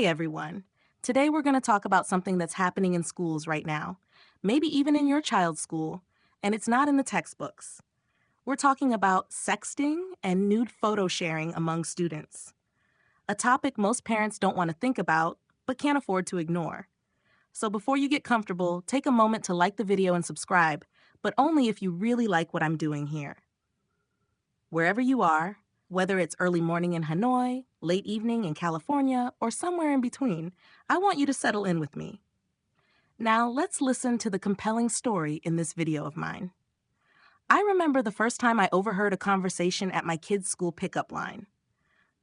Hey everyone. Today we're going to talk about something that's happening in schools right now, maybe even in your child's school, and it's not in the textbooks. We're talking about sexting and nude photo sharing among students, a topic most parents don't want to think about but can't afford to ignore. So before you get comfortable, take a moment to like the video and subscribe, but only if you really like what I'm doing here. Wherever you are, whether it's early morning in Hanoi, late evening in California, or somewhere in between, I want you to settle in with me. Now, let's listen to the compelling story in this video of mine. I remember the first time I overheard a conversation at my kids' school pickup line.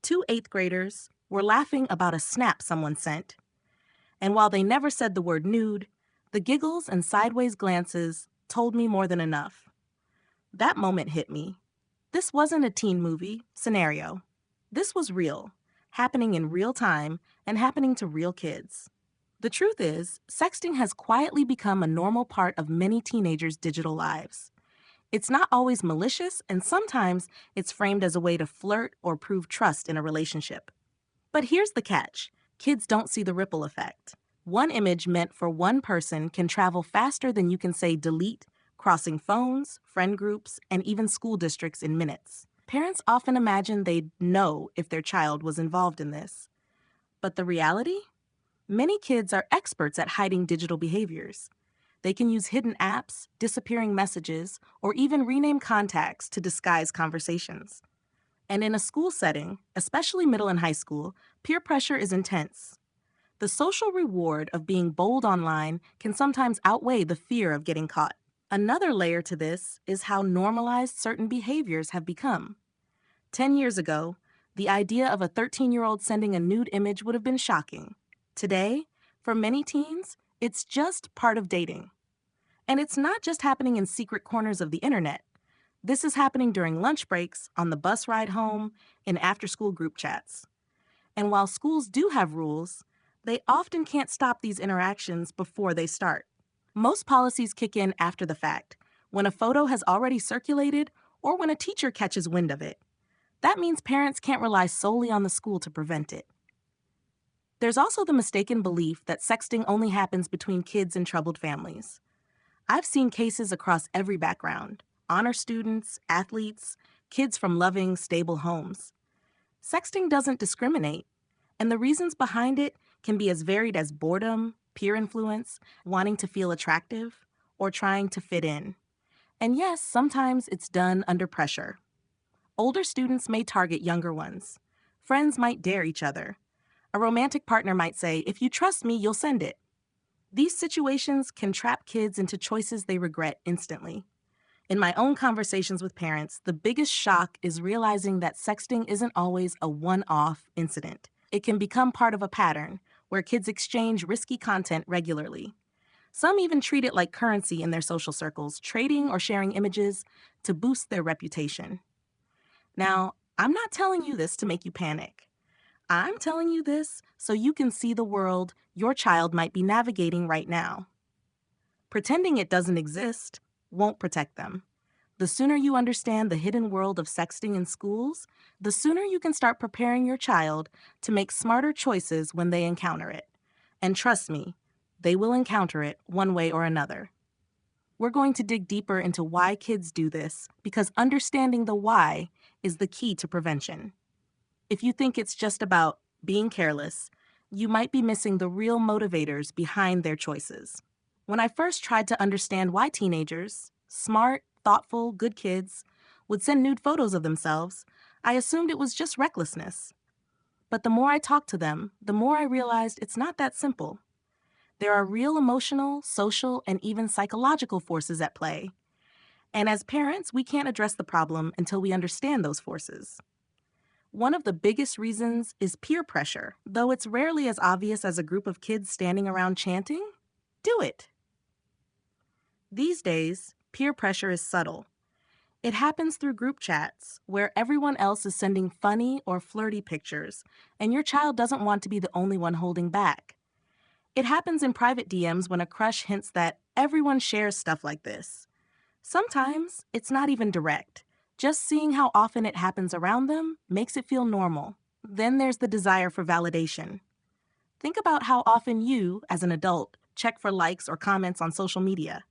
Two eighth graders were laughing about a snap someone sent, and while they never said the word nude, the giggles and sideways glances told me more than enough. That moment hit me. This wasn't a teen movie scenario. This was real, happening in real time and happening to real kids. The truth is, sexting has quietly become a normal part of many teenagers' digital lives. It's not always malicious, and sometimes it's framed as a way to flirt or prove trust in a relationship. But here's the catch: kids don't see the ripple effect. One image meant for one person can travel faster than you can say delete, crossing phones, friend groups, and even school districts in minutes. Parents often imagine they'd know if their child was involved in this. But the reality? Many kids are experts at hiding digital behaviors. They can use hidden apps, disappearing messages, or even rename contacts to disguise conversations. And in a school setting, especially middle and high school, peer pressure is intense. The social reward of being bold online can sometimes outweigh the fear of getting caught. Another layer to this is how normalized certain behaviors have become. 10 years ago, the idea of a 13-year-old sending a nude image would have been shocking. Today, for many teens, it's just part of dating. And it's not just happening in secret corners of the internet. This is happening during lunch breaks, on the bus ride home, in after-school group chats. And while schools do have rules, they often can't stop these interactions before they start. Most policies kick in after the fact, when a photo has already circulated or when a teacher catches wind of it. That means parents can't rely solely on the school to prevent it. There's also the mistaken belief that sexting only happens between kids in troubled families. I've seen cases across every background: honor students, athletes, kids from loving, stable homes. Sexting doesn't discriminate, and the reasons behind it can be as varied as boredom, peer influence, wanting to feel attractive, or trying to fit in. And yes, sometimes it's done under pressure. Older students may target younger ones. Friends might dare each other. A romantic partner might say, "If you trust me, you'll send it." These situations can trap kids into choices they regret instantly. In my own conversations with parents, the biggest shock is realizing that sexting isn't always a one-off incident. It can become part of a pattern where kids exchange risky content regularly. Some even treat it like currency in their social circles, trading or sharing images to boost their reputation. Now, I'm not telling you this to make you panic. I'm telling you this so you can see the world your child might be navigating right now. Pretending it doesn't exist won't protect them. The sooner you understand the hidden world of sexting in schools, the sooner you can start preparing your child to make smarter choices when they encounter it. And trust me, they will encounter it one way or another. We're going to dig deeper into why kids do this, because understanding the why is the key to prevention. If you think it's just about being careless, you might be missing the real motivators behind their choices. When I first tried to understand why teenagers, smart, thoughtful, good kids, would send nude photos of themselves, I assumed it was just recklessness. But the more I talked to them, the more I realized it's not that simple. There are real emotional, social, and even psychological forces at play. And as parents, we can't address the problem until we understand those forces. One of the biggest reasons is peer pressure. Though it's rarely as obvious as a group of kids standing around chanting, do it. These days, peer pressure is subtle. It happens through group chats, where everyone else is sending funny or flirty pictures, and your child doesn't want to be the only one holding back. It happens in private DMs when a crush hints that everyone shares stuff like this. Sometimes it's not even direct. Just seeing how often it happens around them makes it feel normal. Then there's the desire for validation. Think about how often you, as an adult, check for likes or comments on social media.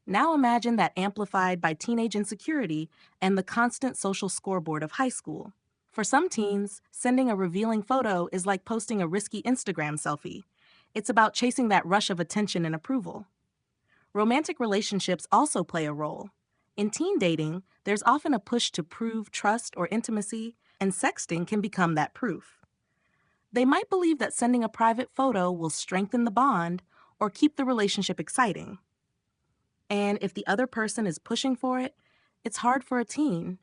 Now imagine that amplified by teenage insecurity and the constant social scoreboard of high school. For some teens, sending a revealing photo is like posting a risky Instagram selfie. It's about chasing that rush of attention and approval. Romantic relationships also play a role. In teen dating, there's often a push to prove trust or intimacy, and sexting can become that proof. They might believe that sending a private photo will strengthen the bond or keep the relationship exciting. And if the other person is pushing for it, it's hard for a teen,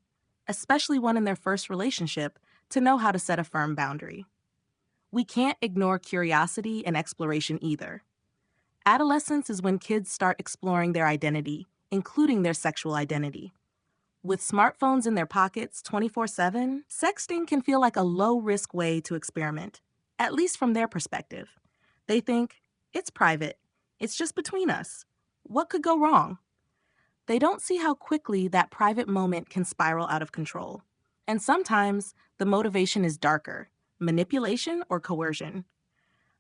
especially one in their first relationship, to know how to set a firm boundary. We can't ignore curiosity and exploration either. Adolescence is when kids start exploring their identity, including their sexual identity. With smartphones in their pockets 24/7, sexting can feel like a low-risk way to experiment, at least from their perspective. They think, it's private, it's just between us. What could go wrong? They don't see how quickly that private moment can spiral out of control. And sometimes the motivation is darker, manipulation or coercion.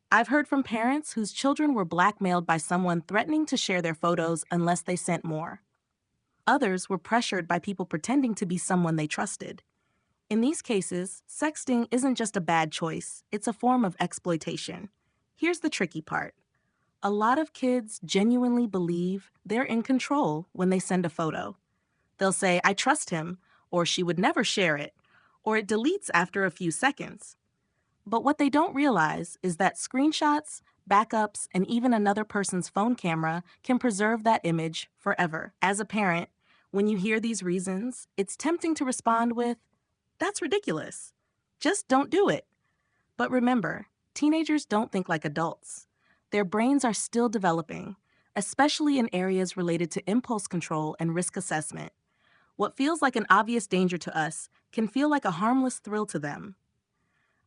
I've heard from parents whose children were blackmailed by someone threatening to share their photos unless they sent more. Others were pressured by people pretending to be someone they trusted. In these cases, sexting isn't just a bad choice, it's a form of exploitation. Here's the tricky part. A lot of kids genuinely believe they're in control when they send a photo. They'll say, I trust him, or she would never share it, or it deletes after a few seconds. But what they don't realize is that screenshots, backups, and even another person's phone camera can preserve that image forever. As a parent, when you hear these reasons, it's tempting to respond with, that's ridiculous. Just don't do it. But remember, teenagers don't think like adults. Their brains are still developing, especially in areas related to impulse control and risk assessment. What feels like an obvious danger to us can feel like a harmless thrill to them.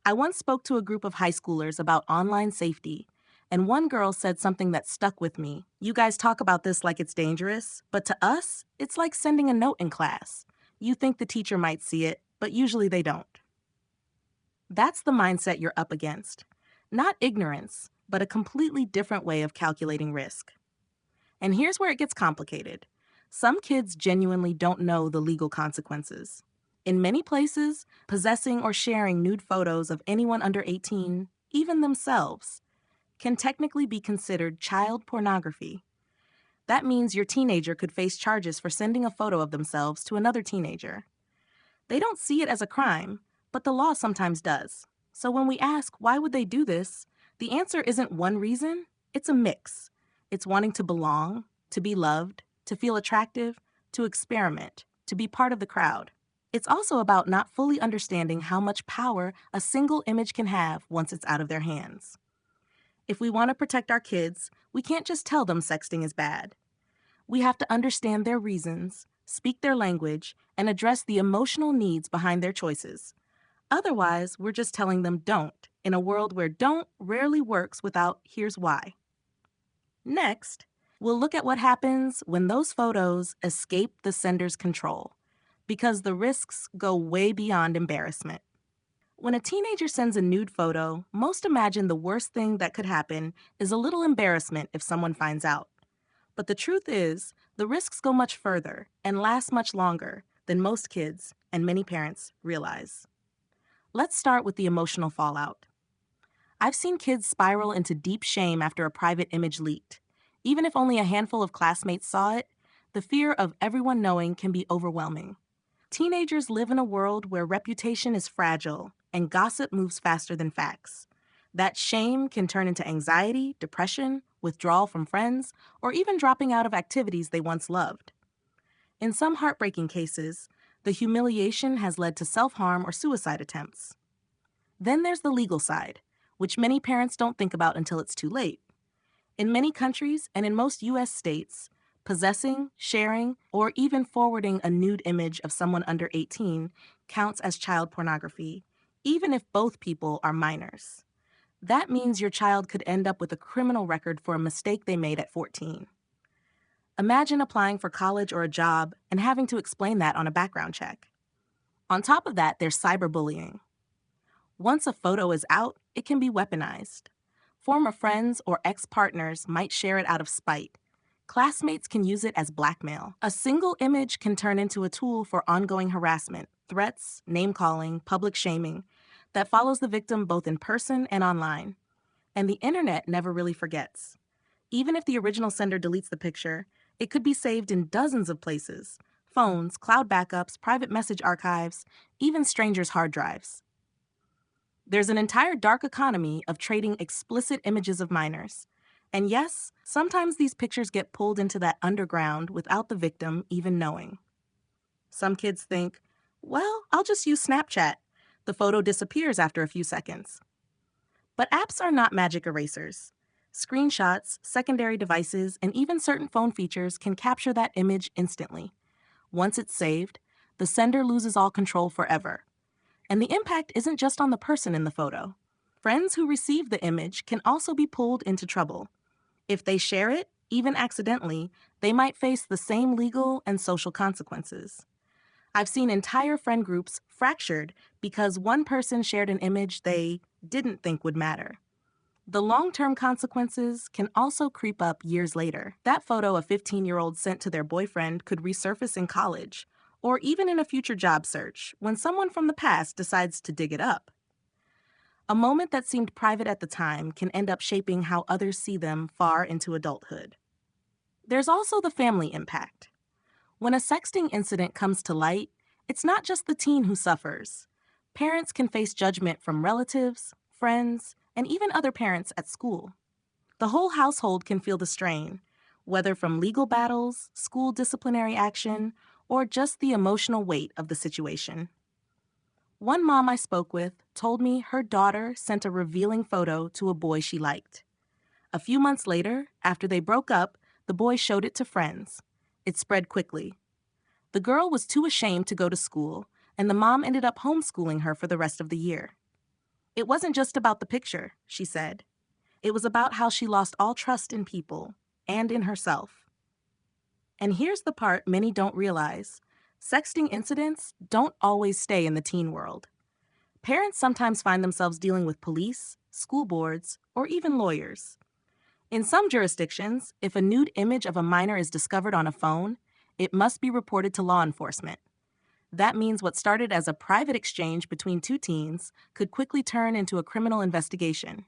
I once spoke to a group of high schoolers about online safety, and one girl said something that stuck with me. You guys talk about this like it's dangerous, but to us, it's like sending a note in class. You think the teacher might see it, but usually they don't. That's the mindset you're up against. Not ignorance, but a completely different way of calculating risk. And here's where it gets complicated. Some kids genuinely don't know the legal consequences. In many places, possessing or sharing nude photos of anyone under 18, even themselves, can technically be considered child pornography. That means your teenager could face charges for sending a photo of themselves to another teenager. They don't see it as a crime, but the law sometimes does. So when we ask why would they do this, the answer isn't one reason, it's a mix. It's wanting to belong, to be loved, to feel attractive, to experiment, to be part of the crowd. It's also about not fully understanding how much power a single image can have once it's out of their hands. If we want to protect our kids, we can't just tell them sexting is bad. We have to understand their reasons, speak their language, and address the emotional needs behind their choices. Otherwise, we're just telling them don't, in a world where don't rarely works without here's why. Next, we'll look at what happens when those photos escape the sender's control, because the risks go way beyond embarrassment. When a teenager sends a nude photo, most imagine the worst thing that could happen is a little embarrassment if someone finds out. But the truth is, the risks go much further and last much longer than most kids and many parents realize. Let's start with the emotional fallout. I've seen kids spiral into deep shame after a private image leaked. Even if only a handful of classmates saw it, the fear of everyone knowing can be overwhelming. Teenagers live in a world where reputation is fragile and gossip moves faster than facts. That shame can turn into anxiety, depression, withdrawal from friends, or even dropping out of activities they once loved. In some heartbreaking cases, the humiliation has led to self-harm or suicide attempts. Then there's the legal side, which many parents don't think about until it's too late. In many countries and in most U.S. states, possessing, sharing, or even forwarding a nude image of someone under 18 counts as child pornography, even if both people are minors. That means your child could end up with a criminal record for a mistake they made at 14. Imagine applying for college or a job and having to explain that on a background check. On top of that, there's cyberbullying. Once a photo is out, it can be weaponized. Former friends or ex-partners might share it out of spite. Classmates can use it as blackmail. A single image can turn into a tool for ongoing harassment, threats, name-calling, public shaming that follows the victim both in person and online. And the internet never really forgets. Even if the original sender deletes the picture, it could be saved in dozens of places: phones, cloud backups, private message archives, even strangers' hard drives. There's an entire dark economy of trading explicit images of minors. And yes, sometimes these pictures get pulled into that underground without the victim even knowing. Some kids think, well, I'll just use Snapchat. The photo disappears after a few seconds. But apps are not magic erasers. Screenshots, secondary devices, and even certain phone features can capture that image instantly. Once it's saved, the sender loses all control forever. And the impact isn't just on the person in the photo. Friends who receive the image can also be pulled into trouble. If they share it, even accidentally, they might face the same legal and social consequences. I've seen entire friend groups fractured because one person shared an image they didn't think would matter. The long-term consequences can also creep up years later. That photo a 15-year-old sent to their boyfriend could resurface in college, or even in a future job search, when someone from the past decides to dig it up. A moment that seemed private at the time can end up shaping how others see them far into adulthood. There's also the family impact. When a sexting incident comes to light, it's not just the teen who suffers. Parents can face judgment from relatives, friends, and even other parents at school. The whole household can feel the strain, whether from legal battles, school disciplinary action, or just the emotional weight of the situation. One mom I spoke with told me her daughter sent a revealing photo to a boy she liked. A few months later, after they broke up, the boy showed it to friends. It spread quickly. The girl was too ashamed to go to school, and the mom ended up homeschooling her for the rest of the year. It wasn't just about the picture, she said. It was about how she lost all trust in people and in herself. And here's the part many don't realize. Sexting incidents don't always stay in the teen world. Parents sometimes find themselves dealing with police, school boards, or even lawyers. In some jurisdictions, if a nude image of a minor is discovered on a phone, it must be reported to law enforcement. That means what started as a private exchange between two teens could quickly turn into a criminal investigation.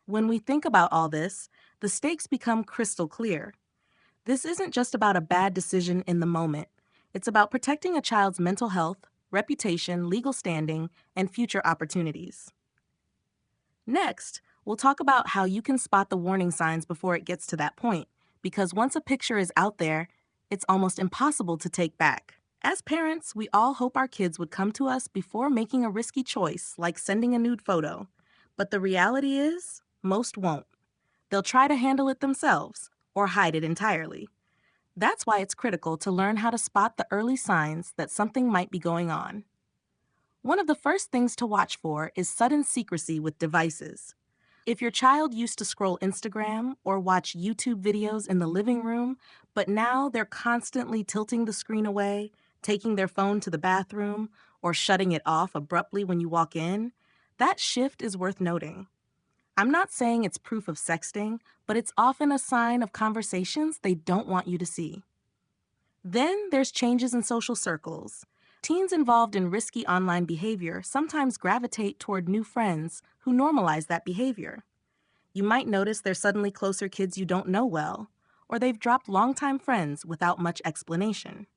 When we think about all this, the stakes become crystal clear. This isn't just about a bad decision in the moment. It's about protecting a child's mental health, reputation, legal standing, and future opportunities. Next, we'll talk about how you can spot the warning signs before it gets to that point, because once a picture is out there, it's almost impossible to take back. As parents, we all hope our kids would come to us before making a risky choice, like sending a nude photo. But the reality is, most won't. They'll try to handle it themselves, or hide it entirely. That's why it's critical to learn how to spot the early signs that something might be going on. One of the first things to watch for is sudden secrecy with devices. If your child used to scroll Instagram or watch YouTube videos in the living room, but now they're constantly tilting the screen away, taking their phone to the bathroom, or shutting it off abruptly when you walk in, that shift is worth noting. I'm not saying it's proof of sexting, but it's often a sign of conversations they don't want you to see. Then there's changes in social circles. Teens involved in risky online behavior sometimes gravitate toward new friends who normalize that behavior. You might notice they're suddenly closer kids you don't know well, or they've dropped longtime friends without much explanation.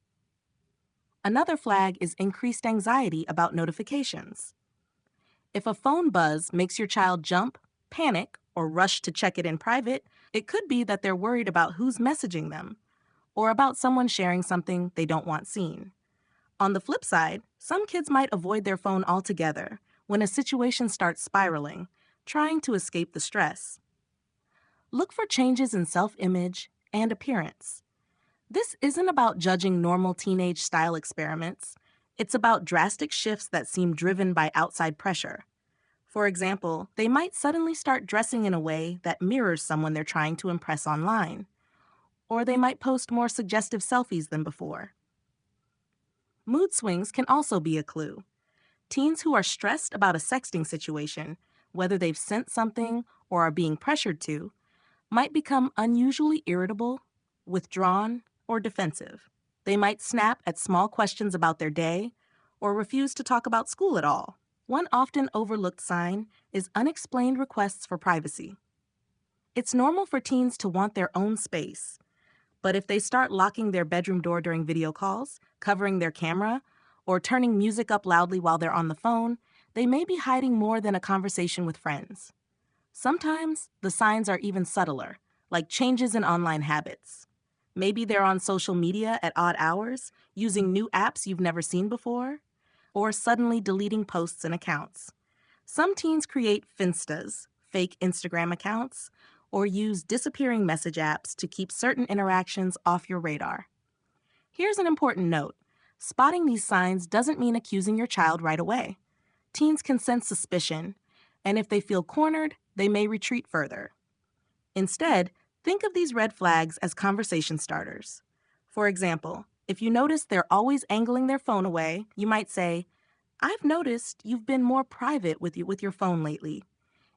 Another flag is increased anxiety about notifications. If a phone buzz makes your child jump, panic, or rush to check it in private, it could be that they're worried about who's messaging them, or about someone sharing something they don't want seen. On the flip side, some kids might avoid their phone altogether when a situation starts spiraling, trying to escape the stress. Look for changes in self-image and appearance. This isn't about judging normal teenage style experiments. It's about drastic shifts that seem driven by outside pressure. For example, they might suddenly start dressing in a way that mirrors someone they're trying to impress online. Or they might post more suggestive selfies than before. Mood swings can also be a clue. Teens who are stressed about a sexting situation whether they've sent something or are being pressured to, might become unusually irritable, withdrawn, or defensive. They might snap at small questions about their day or refuse to talk about school at all. One often overlooked sign is unexplained requests for privacy. It's normal for teens to want their own space, but if they start locking their bedroom door during video calls, covering their camera, or turning music up loudly while they're on the phone, they may be hiding more than a conversation with friends. Sometimes the signs are even subtler, like changes in online habits. Maybe they're on social media at odd hours, using new apps you've never seen before, or suddenly deleting posts and accounts. Some teens create Finstas, fake Instagram accounts, or use disappearing message apps to keep certain interactions off your radar. Here's an important note. Spotting these signs doesn't mean accusing your child right away. Teens can sense suspicion, and if they feel cornered, they may retreat further. Instead, think of these red flags as conversation starters. For example, if you notice they're always angling their phone away, you might say, "I've noticed you've been more private with your phone lately.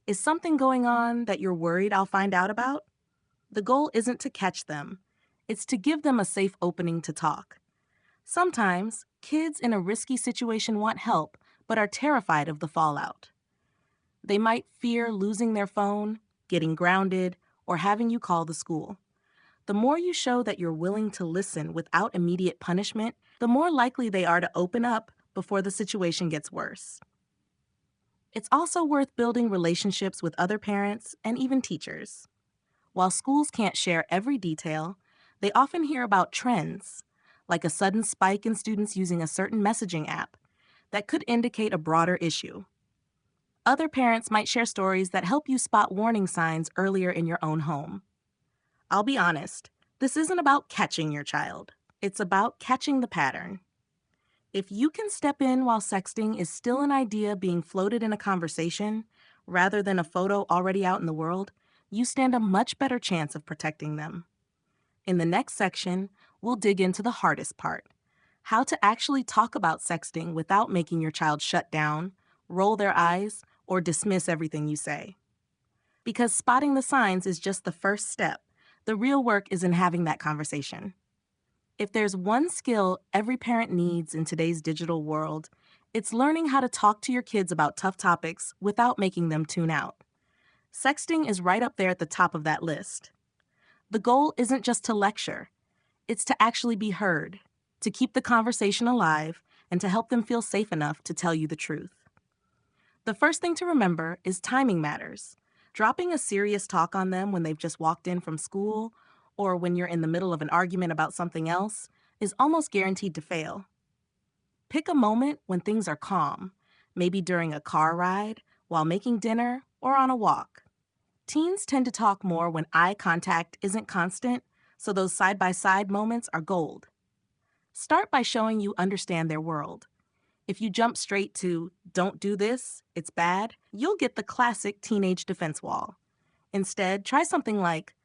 Is something going on that you're worried I'll find out about?" The goal isn't to catch them. It's to give them a safe opening to talk. Sometimes, kids in a risky situation want help, but are terrified of the fallout. They might fear losing their phone, getting grounded, or having you call the school. The more you show that you're willing to listen without immediate punishment, the more likely they are to open up before the situation gets worse. It's also worth building relationships with other parents and even teachers. While schools can't share every detail, they often hear about trends, like a sudden spike in students using a certain messaging app, that could indicate a broader issue. Other parents might share stories that help you spot warning signs earlier in your own home. I'll be honest, this isn't about catching your child. It's about catching the pattern. If you can step in while sexting is still an idea being floated in a conversation, rather than a photo already out in the world, you stand a much better chance of protecting them. In the next section, we'll dig into the hardest part: how to actually talk about sexting without making your child shut down, roll their eyes, or dismiss everything you say. Because spotting the signs is just the first step. The real work is in having that conversation. If there's one skill every parent needs in today's digital world, it's learning how to talk to your kids about tough topics without making them tune out. Sexting is right up there at the top of that list. The goal isn't just to lecture, it's to actually be heard, to keep the conversation alive, and to help them feel safe enough to tell you the truth. The first thing to remember is timing matters. Dropping a serious talk on them when they've just walked in from school, or when you're in the middle of an argument about something else, is almost guaranteed to fail. Pick a moment when things are calm, maybe during a car ride, while making dinner, or on a walk. Teens tend to talk more when eye contact isn't constant, so those side-by-side moments are gold. Start by showing you understand their world. If you jump straight to, "Don't do this, it's bad," you'll get the classic teenage defense wall. Instead, try something like,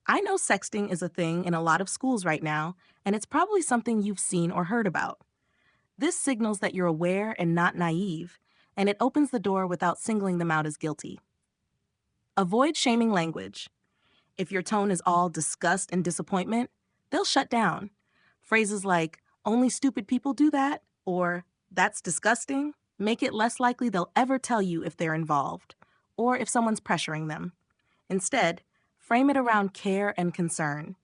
"I know sexting is a thing in a lot of schools right now, and it's probably something you've seen or heard about." This signals that you're aware and not naive, and it opens the door without singling them out as guilty. Avoid shaming language. If your tone is all disgust and disappointment, they'll shut down. Phrases like, "Only stupid people do that," or "That's disgusting," make it less likely they'll ever tell you if they're involved, or if someone's pressuring them. Instead, frame it around care and concern.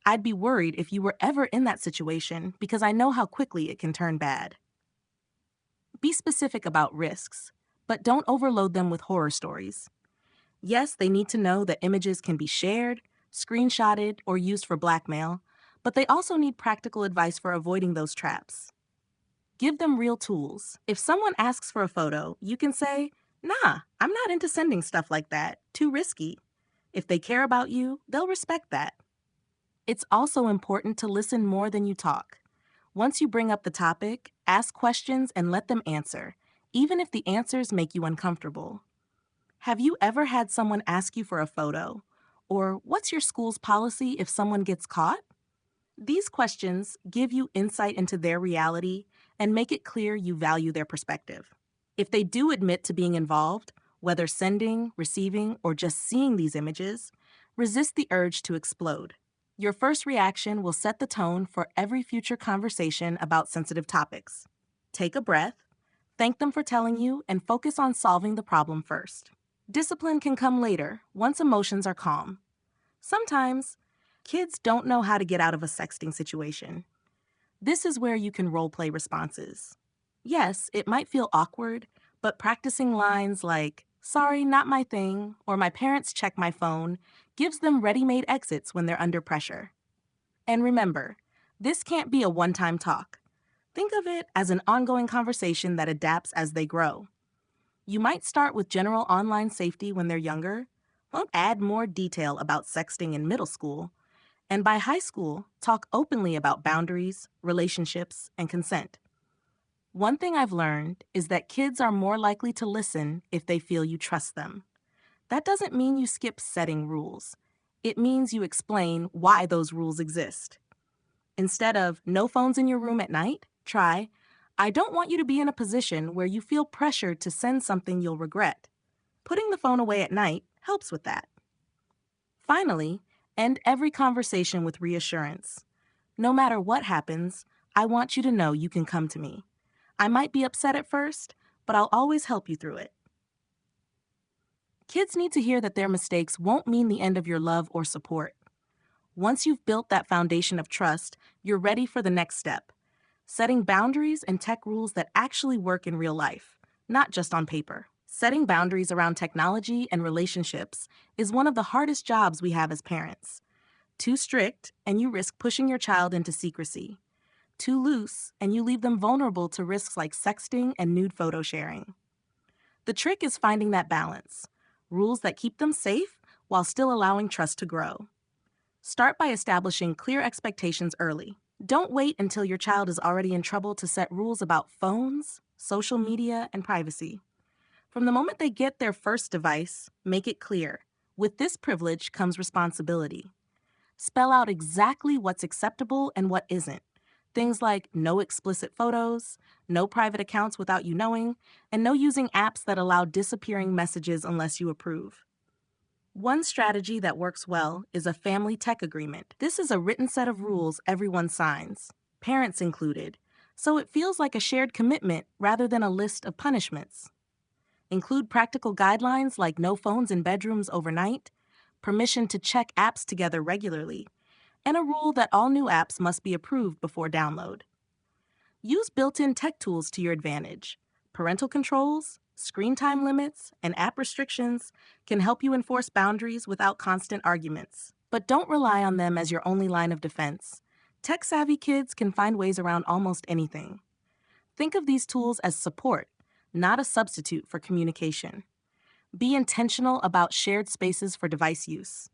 "I'd be worried if you were ever in that situation because I know how quickly it can turn bad." Be specific about risks, but don't overload them with horror stories. Yes, they need to know that images can be shared, screenshotted, or used for blackmail, but they also need practical advice for avoiding those traps. Give them real tools. If someone asks for a photo, you can say, "Nah, I'm not into sending stuff like that. Too risky." If they care about you, they'll respect that. It's also important to listen more than you talk. Once you bring up the topic, ask questions and let them answer, even if the answers make you uncomfortable. Have you ever had someone ask you for a photo? Or what's your school's policy if someone gets caught? These questions give you insight into their reality and make it clear you value their perspective. If they do admit to being involved, Whether sending, receiving, or just seeing these images, resist the urge to explode. Your first reaction will set the tone for every future conversation about sensitive topics. Take a breath, thank them for telling you, and focus on solving the problem first. Discipline can come later, once emotions are calm. Sometimes, kids don't know how to get out of a sexting situation. This is where you can role-play responses. Yes, it might feel awkward, but practicing lines like, "Sorry, not my thing," or "My parents check my phone," gives them ready-made exits when they're under pressure. And remember, this can't be a one-time talk. Think of it as an ongoing conversation that adapts as they grow. You might start with general online safety when they're younger, add more detail about sexting in middle school, and by high school, talk openly about boundaries, relationships, and consent. One thing I've learned is that kids are more likely to listen if they feel you trust them. That doesn't mean you skip setting rules. It means you explain why those rules exist. Instead of "no phones in your room at night," try, "I don't want you to be in a position where you feel pressured to send something you'll regret." Putting the phone away at night helps with that. Finally, end every conversation with reassurance. No matter what happens, I want you to know you can come to me. I might be upset at first, but I'll always help you through it. Kids need to hear that their mistakes won't mean the end of your love or support. Once you've built that foundation of trust, you're ready for the next step, setting boundaries and tech rules that actually work in real life, not just on paper. Setting boundaries around technology and relationships is one of the hardest jobs we have as parents. Too strict, and you risk pushing your child into secrecy. Too loose, and you leave them vulnerable to risks like sexting and nude photo sharing. The trick is finding that balance, rules that keep them safe while still allowing trust to grow. Start by establishing clear expectations early. Don't wait until your child is already in trouble to set rules about phones, social media, and privacy. From the moment they get their first device, make it clear, with this privilege comes responsibility. Spell out exactly what's acceptable and what isn't. Things like no explicit photos, no private accounts without you knowing, and no using apps that allow disappearing messages unless you approve. One strategy that works well is a family tech agreement. This is a written set of rules everyone signs, parents included, so it feels like a shared commitment rather than a list of punishments. Include practical guidelines like no phones in bedrooms overnight, permission to check apps together regularly, and a rule that all new apps must be approved before download. Use built-in tech tools to your advantage. Parental controls, screen time limits, and app restrictions can help you enforce boundaries without constant arguments. But don't rely on them as your only line of defense. Tech-savvy kids can find ways around almost anything. Think of these tools as support, not a substitute for communication. Be intentional about shared spaces for device use.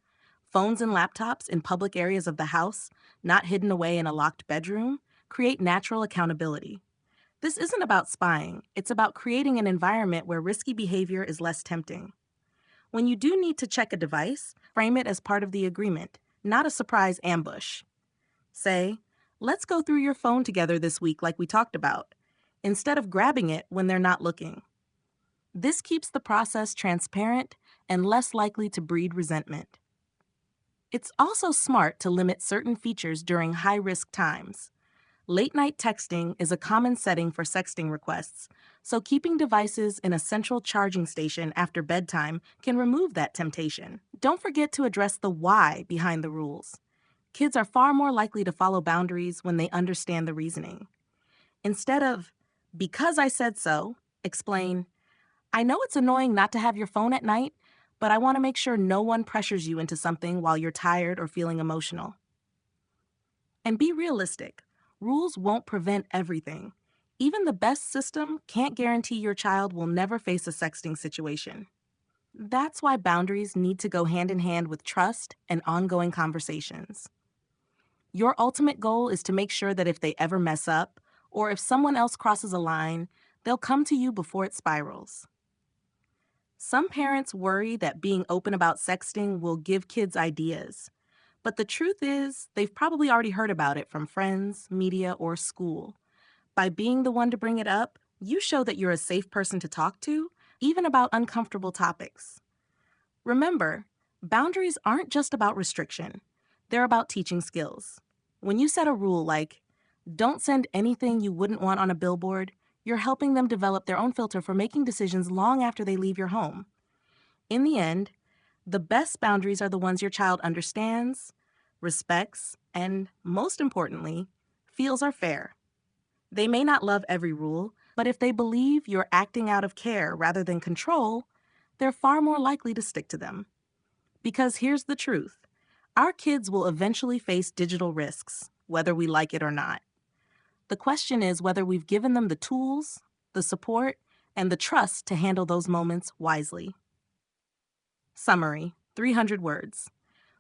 Phones and laptops in public areas of the house, not hidden away in a locked bedroom, create natural accountability. This isn't about spying, it's about creating an environment where risky behavior is less tempting. When you do need to check a device, frame it as part of the agreement, not a surprise ambush. Say, "Let's go through your phone together this week like we talked about," instead of grabbing it when they're not looking. This keeps the process transparent and less likely to breed resentment. It's also smart to limit certain features during high-risk times. Late-night texting is a common setting for sexting requests, so keeping devices in a central charging station after bedtime can remove that temptation. Don't forget to address the why behind the rules. Kids are far more likely to follow boundaries when they understand the reasoning. Instead of, "Because I said so," explain, "I know it's annoying not to have your phone at night, but I want to make sure no one pressures you into something while you're tired or feeling emotional." And be realistic. Rules won't prevent everything. Even the best system can't guarantee your child will never face a sexting situation. That's why boundaries need to go hand in hand with trust and ongoing conversations. Your ultimate goal is to make sure that if they ever mess up, or if someone else crosses a line, they'll come to you before it spirals. Some parents worry that being open about sexting will give kids ideas. But the truth is, they've probably already heard about it from friends, media, or school. By being the one to bring it up, you show that you're a safe person to talk to even about uncomfortable topics. Remember, boundaries aren't just about restriction, they're about teaching skills. When you set a rule like, don't send anything you wouldn't want on a billboard, you're helping them develop their own filter for making decisions long after they leave your home. In the end, the best boundaries are the ones your child understands, respects, and, most importantly, feels are fair. They may not love every rule, but if they believe you're acting out of care rather than control, they're far more likely to stick to them. Because here's the truth. Our kids will eventually face digital risks, whether we like it or not. The question is whether we've given them the tools, the support, and the trust to handle those moments wisely. Summary, 300 words.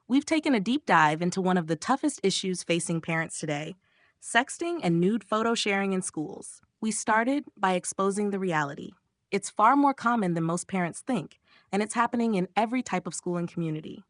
We've taken a deep dive into one of the toughest issues facing parents today, sexting and nude photo sharing in schools. We started by exposing the reality. It's far more common than most parents think, and it's happening in every type of school and community.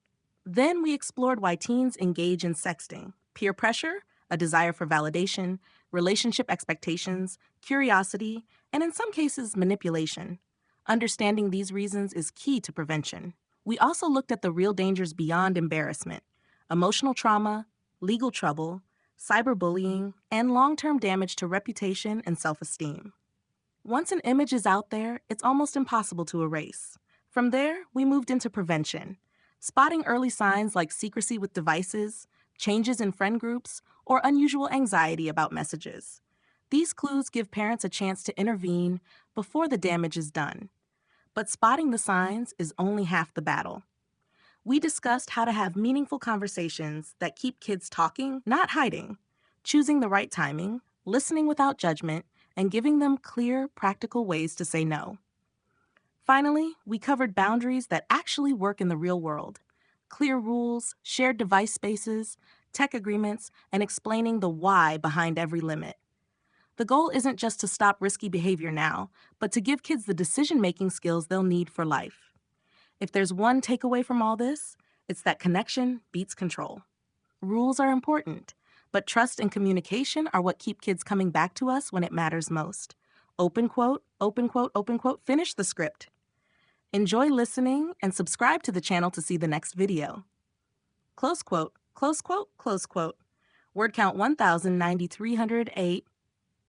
Then we explored why teens engage in sexting: peer pressure, a desire for validation, relationship expectations, curiosity, and in some cases, manipulation. Understanding these reasons is key to prevention. We also looked at the real dangers beyond embarrassment: emotional trauma, legal trouble, cyberbullying, and long-term damage to reputation and self-esteem. Once an image is out there, it's almost impossible to erase. From there, we moved into prevention, spotting early signs like secrecy with devices, changes in friend groups, or unusual anxiety about messages. These clues give parents a chance to intervene before the damage is done. But spotting the signs is only half the battle. We discussed how to have meaningful conversations that keep kids talking, not hiding, choosing the right timing, listening without judgment, and giving them clear, practical ways to say no. Finally, we covered boundaries that actually work in the real world: clear rules, shared device spaces, tech agreements, and explaining the why behind every limit. The goal isn't just to stop risky behavior now, but to give kids the decision-making skills they'll need for life. If there's one takeaway from all this, it's that connection beats control. Rules are important, but trust and communication are what keep kids coming back to us when it matters most. Open quote, open quote, open quote, finish the script. Enjoy listening and subscribe to the channel to see the next video. Close quote, close quote, close quote. Word count 1,308.